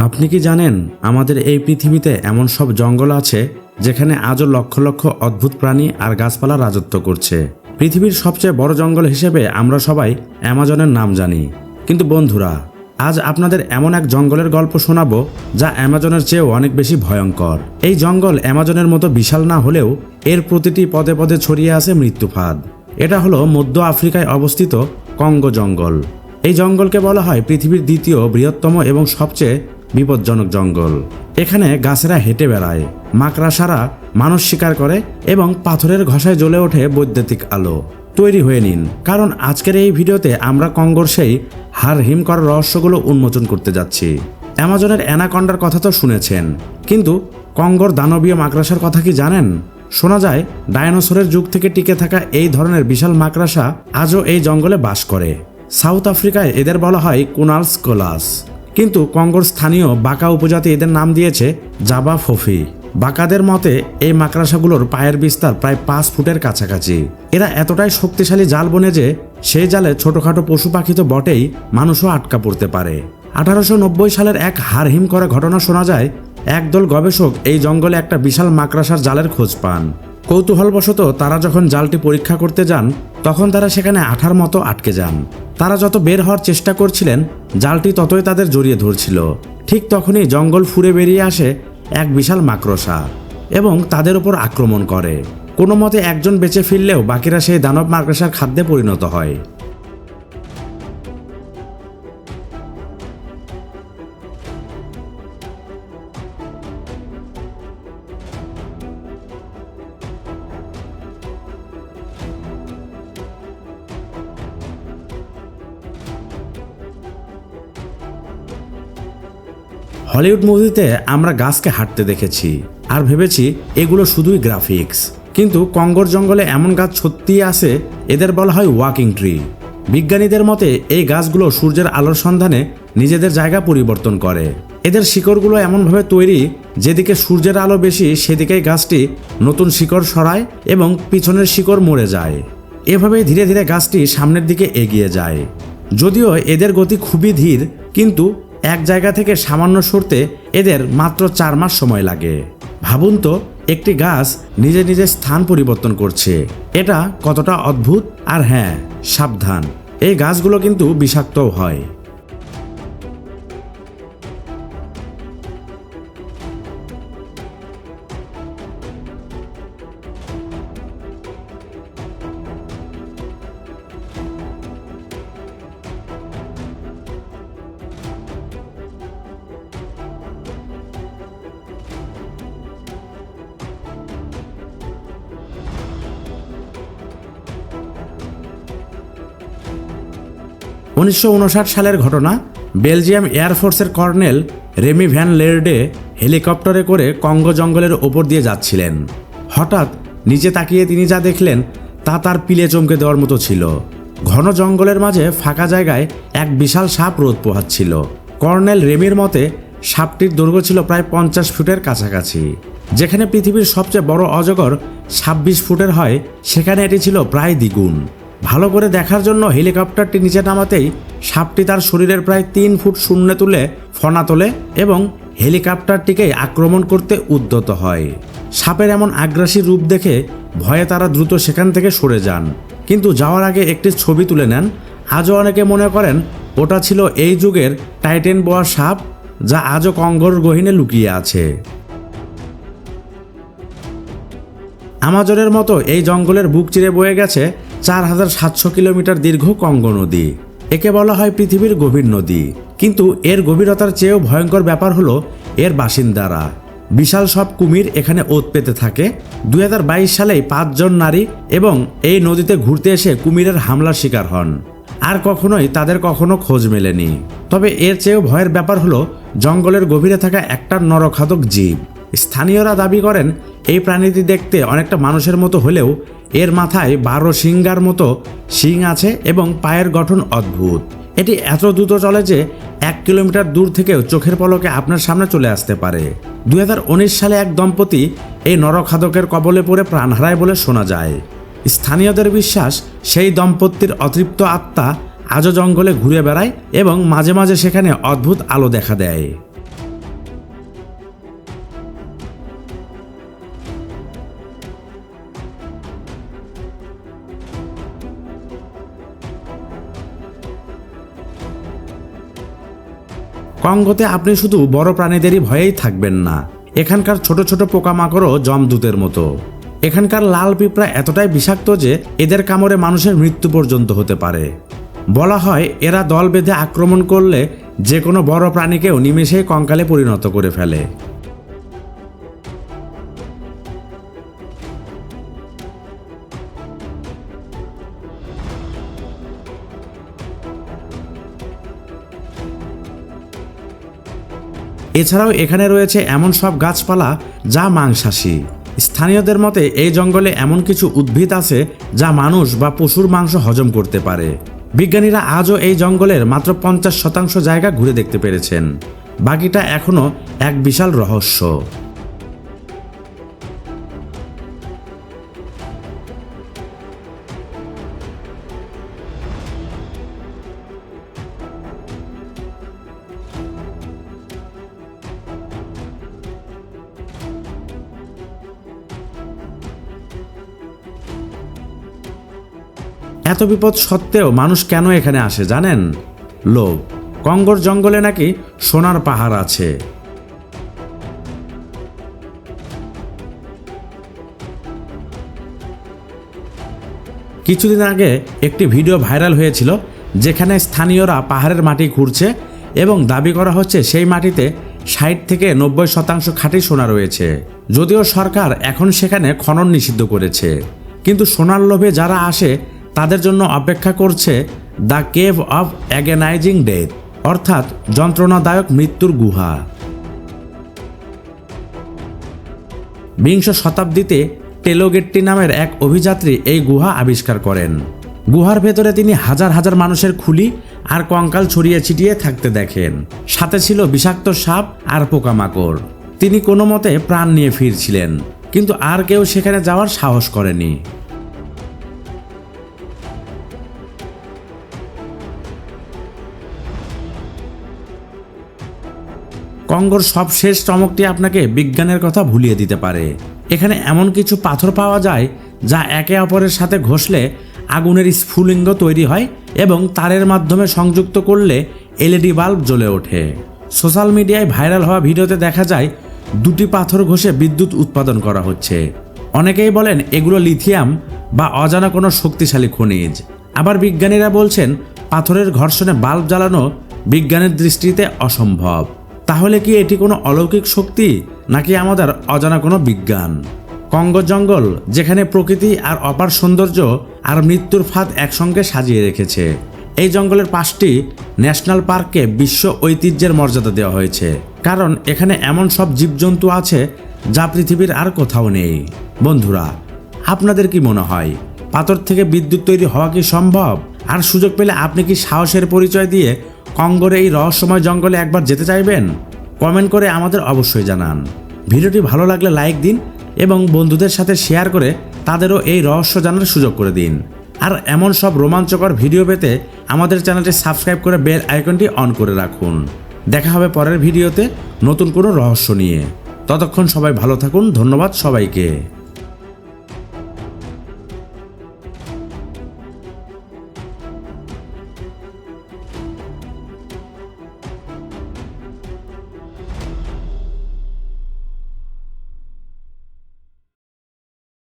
আপনি কি জানেন আমাদের এই পৃথিবীতে এমন সব জঙ্গল আছে যেখানে আজও লক্ষ লক্ষ অদ্ভুত প্রাণী আর গাছপালা রাজত্ব করছে। পৃথিবীর সবচেয়ে বড় জঙ্গল হিসেবে আমরা সবাই অ্যামাজনের নাম জানি, কিন্তু বন্ধুরা, আজ আপনাদের এমন এক জঙ্গলের গল্প শোনাবো যা অ্যামাজনের চেয়েও অনেক বেশি ভয়ঙ্কর। এই জঙ্গল অ্যামাজনের মতো বিশাল না হলেও এর প্রতিটি পদে পদে ছড়িয়ে আছে মৃত্যুফাঁদ। এটা হলো মধ্য আফ্রিকায় অবস্থিত কঙ্গো জঙ্গল। এই জঙ্গলকে বলা হয় পৃথিবীর দ্বিতীয় বৃহত্তম এবং সবচেয়ে বিপজ্জনক জঙ্গল। এখানে গাছেরা হেঁটে বেড়ায়, মাকড়সারা মানুষ শিকার করে এবং পাথরের ঘষায় জ্বলে ওঠে বৈদ্যুতিক আলো। তৈরি হয়ে নিন, কারণ আজকের এই ভিডিওতে আমরা কঙ্গোর সেই হাড় হিম করা রহস্যগুলো উন্মোচন করতে যাচ্ছি। অ্যামাজনের অ্যানাকন্ডার কথা তো শুনেছেন, কিন্তু কঙ্গোর দানবীয় মাকড়সার কথা কি জানেন? শোনা যায় ডায়নোসরের যুগ থেকে টিকে থাকা এই ধরনের বিশাল মাকড়সা আজও এই জঙ্গলে বাস করে। সাউথ আফ্রিকায় এদের বলা হয় কুনালস্কোলাস, কিন্তু কঙ্গোর স্থানীয় বাকা উপজাতি এদের নাম দিয়েছে জাবা ফোফি। বাকাদের মতে এই মাকড়সাগুলোর পায়ের বিস্তার প্রায় 5 ফুটের কাছাকাছি। এরা এতটাই শক্তিশালী জাল বোনে যে সেই জালে ছোটখাটো পশু পাখি তো বটেই, মানুষও আটকা পড়তে পারে। 1890 সালের এক হাড় হিম করা ঘটনা শোনা যায়। একদল গবেষক এই জঙ্গলে একটা বিশাল মাকড়সার জালের খোঁজ পান। কৌতূহলবশত তারা যখন জালটি পরীক্ষা করতে যান, তখন তারা সেখানে আঠার মতো আটকে যান। তারা যত বের হওয়ার চেষ্টা করছিলেন, জালটি ততই তাদের জড়িয়ে ধরছিল। ঠিক তখনই জঙ্গল ফুঁড়ে বেরিয়ে আসে এক বিশাল মাকড়সা এবং তাদের উপর আক্রমণ করে। কোনো মতে একজন বেঁচে ফিরলেও বাকিরা সেই দানব মাকড়সার খাদ্যে পরিণত হয়। হলিউড মুভিতে আমরা গাছকে হাঁটতে দেখেছি আর ভেবেছি এগুলো শুধুই গ্রাফিক্স, কিন্তু কঙ্গোর জঙ্গলে এমন গাছ সত্যিই আছে। এদের বলা হয় ওয়াকিং ট্রি। বিজ্ঞানীদের মতে এই গাছগুলো সূর্যের আলোর সন্ধানে নিজেদের জায়গা পরিবর্তন করে। এদের শিকড়গুলো এমনভাবে তৈরি, যেদিকে সূর্যের আলো বেশি সেদিকেই গাছটি নতুন শিকড় সরায় এবং পিছনের শিকড় মরে যায়। এভাবেই ধীরে ধীরে গাছটি সামনের দিকে এগিয়ে যায়। যদিও এদের গতি খুবই ধীর, কিন্তু এক জায়গা থেকে সামান্য সরতে এদের মাত্র 4 মাস সময় লাগে। ভাবুন তো, একটি গাছ নিজে নিজে স্থান পরিবর্তন করছে। এটা কতটা অদ্ভুত। আর হ্যাঁ, সাবধান, এই গাছগুলো কিন্তু বিষাক্তও হয়। 1959 সালের ঘটনা। বেলজিয়াম এয়ারফোর্সের কর্নেল রেমি ভ্যান লেরডে হেলিকপ্টারে করে কঙ্গো জঙ্গলের ওপর দিয়ে যাচ্ছিলেন। হঠাৎ নিচে তাকিয়ে তিনি যা দেখলেন তা তার পিলে চমকে দেওয়ার মতো ছিল। ঘন জঙ্গলের মাঝে ফাঁকা জায়গায় এক বিশাল সাপ রোদ পোহাচ্ছিল। কর্নেল রেমির মতে সাপটির দৈর্ঘ্য ছিল প্রায় 50 ফুটের কাছাকাছি। যেখানে পৃথিবীর সবচেয়ে বড় অজগর 26 ফুটের হয়, সেখানে এটি ছিল প্রায় দ্বিগুণ। ভালো করে দেখার জন্য হেলিকপ্টারটি নিচে নামাতেই সাপটি তার শরীরের প্রায় 3 ফুট শূন্যে তুলে ফনা তোলে এবং হেলিকপ্টারটিকে আক্রমণ করতে উদ্যত হয়। সাপের এমন আগ্রাসী রূপ দেখে ভয়ে তারা দ্রুত সেখান থেকে সরে যান, কিন্তু যাওয়ার আগে একটি ছবি তুলে নেন। আজও অনেকে মনে করেন ওটা ছিল এই যুগের টাইটেন বোয়া সাপ, যা আজও কঙ্গোর গহীনে লুকিয়ে আছে। আমাজনের মতো এই জঙ্গলের বুক চিরে বয়ে গেছে 4700 কিলোমিটার দীর্ঘ কঙ্গো নদী। একে বলা হয় পৃথিবীর গভীর নদী, কিন্তু এর গভীরতার চেয়েও ভয়ঙ্কর ব্যাপার হলো এর বাসিন্দারা। বিশাল সব কুমির এখানে ওত পেতে থাকে। 2022 সালেই 5 জন নারী এবং এই নদীতে ঘুরতে এসে কুমিরের হামলার শিকার হন। আর কখনোই তাদের কখনো খোঁজ মেলেনি। তবে এর চেয়েও ভয়ের ব্যাপার হলো জঙ্গলের গভীরে থাকা একটা নরখাদক জীব। স্থানীয়রা দাবি করেন এই প্রাণীটি দেখতে অনেকটা মানুষের মতো হলেও এর মাথায় 12 শিঙ্গার মতো শিং আছে এবং পায়ের গঠন অদ্ভুত। এটি এত দ্রুত চলে যে 1 কিলোমিটার দূর থেকেও চোখের পলকে আপনার সামনে চলে আসতে পারে। 2019 সালে এক দম্পতি এই নরখাদকের কবলে পড়ে প্রাণ হারায় বলে শোনা যায়। স্থানীয়দের বিশ্বাস সেই দম্পতির অতৃপ্ত আত্মা আজও জঙ্গলে ঘুরে বেড়ায় এবং মাঝে মাঝে সেখানে অদ্ভুত আলো দেখা দেয়। কঙ্গোতে আপনি শুধু বড় প্রাণীদেরই ভয়েই থাকবেন না, এখানকার ছোট ছোট পোকামাকড়ও জমদূতের মতো। এখানকার লাল পিঁপড়া এতটাই বিষাক্ত যে এদের কামড়ে মানুষের মৃত্যু পর্যন্ত হতে পারে। বলা হয় এরা দল বেঁধে আক্রমণ করলে যে কোনো বড় প্রাণীকেও নিমেষেই কঙ্কালে পরিণত করে ফেলে। এছাড়াও এখানে রয়েছে এমন সব গাছপালা যা মাংসাশী। স্থানীয়দের মতে এই জঙ্গলে এমন কিছু উদ্ভিদ আছে যা মানুষ বা পশুর মাংস হজম করতে পারে। বিজ্ঞানীরা আজও এই জঙ্গলের মাত্র 50% জায়গা ঘুরে দেখতে পেরেছেন, বাকিটা এখনো এক বিশাল রহস্য। এত বিপদ সত্ত্বেও মানুষ কেন এখানে আসে জানেন? লোভ। কঙ্গোর জঙ্গলে নাকি সোনার পাহাড় আছে। কিছুদিন আগে একটি ভিডিও ভাইরাল হয়েছিল যেখানে স্থানীয়রা পাহাড়ের মাটি খুঁড়ছে এবং দাবি করা হচ্ছে সেই মাটিতে 60 থেকে 90% খাঁটি সোনা রয়েছে। যদিও সরকার এখন সেখানে খনন নিষিদ্ধ করেছে, কিন্তু সোনার লোভে যারা আসে তাদের জন্য অপেক্ষা করছে দ্য কেভ অফ অ্যাগেনাইজিং ডেথ, অর্থাৎ যন্ত্রণাদায়ক মৃত্যুর গুহা। বিংশ শতাব্দীতে টেলোগেট্টি নামের এক অভিযাত্রী এই গুহা আবিষ্কার করেন। গুহার ভেতরে তিনি হাজার হাজার মানুষের খুলি আর কঙ্কাল ছড়িয়ে ছিটিয়ে থাকতে দেখেন। সাথে ছিল বিষাক্ত সাপ আর পোকামাকড়। তিনি কোনো মতে প্রাণ নিয়ে ফিরছিলেন, কিন্তু আর কেউ সেখানে যাওয়ার সাহস করেনি। কঙ্গোর সবশেষ চমকটি আপনাকে বিজ্ঞানের কথা ভুলিয়ে দিতে পারে। এখানে এমন কিছু পাথর পাওয়া যায় যা একে অপরের সাথে ঘষলে আগুনের স্ফুলিঙ্গ তৈরি হয় এবং তারের মাধ্যমে সংযুক্ত করলে এলইডি বাল্ব জ্বলে ওঠে। সোশ্যাল মিডিয়ায় ভাইরাল হওয়া ভিডিওতে দেখা যায় দুটি পাথর ঘষে বিদ্যুৎ উৎপাদন করা হচ্ছে। অনেকেই বলেন এগুলো লিথিয়াম বা অজানা কোনো শক্তিশালী খনিজ। আবার বিজ্ঞানীরা বলছেন পাথরের ঘর্ষণে বাল্ব জ্বালানো বিজ্ঞানের দৃষ্টিতে অসম্ভব। তাহলে কি এটি কোনো অলৌকিক শক্তি নাকি আমাদের অজানা কোনো বিজ্ঞান? কঙ্গো জঙ্গল যেখানে প্রকৃতি আর অপার সৌন্দর্য আর মৃত্যুর ফাঁদ একসঙ্গে সাজিয়ে রেখেছে। এই জঙ্গলের 5টি ন্যাশনাল পার্ককে বিশ্ব ঐতিহ্যের মর্যাদা দেওয়া হয়েছে, কারণ এখানে এমন সব জীবজন্তু আছে যা পৃথিবীর আর কোথাও নেই। বন্ধুরা, আপনাদের কি মনে হয় পাথর থেকে বিদ্যুৎ তৈরি হওয়া কি সম্ভব? আর সুযোগ পেলে আপনি কি সাহসের পরিচয় দিয়ে কঙ্গোর এই রহস্যময় জঙ্গলে একবার যেতে চাইবেন? কমেন্ট করে আমাদের অবশ্যই জানান। ভিডিওটি ভালো লাগলে লাইক দিন এবং বন্ধুদের সাথে শেয়ার করে তাদেরও এই রহস্য জানার সুযোগ করে দিন। আর এমন সব রোমাঞ্চকর ভিডিও পেতে আমাদের চ্যানেলটি সাবস্ক্রাইব করে বেল আইকনটি অন করে রাখুন। দেখা হবে পরের ভিডিওতে নতুন কোনো রহস্য নিয়ে। ততক্ষণ সবাই ভালো থাকুন। ধন্যবাদ সবাইকে।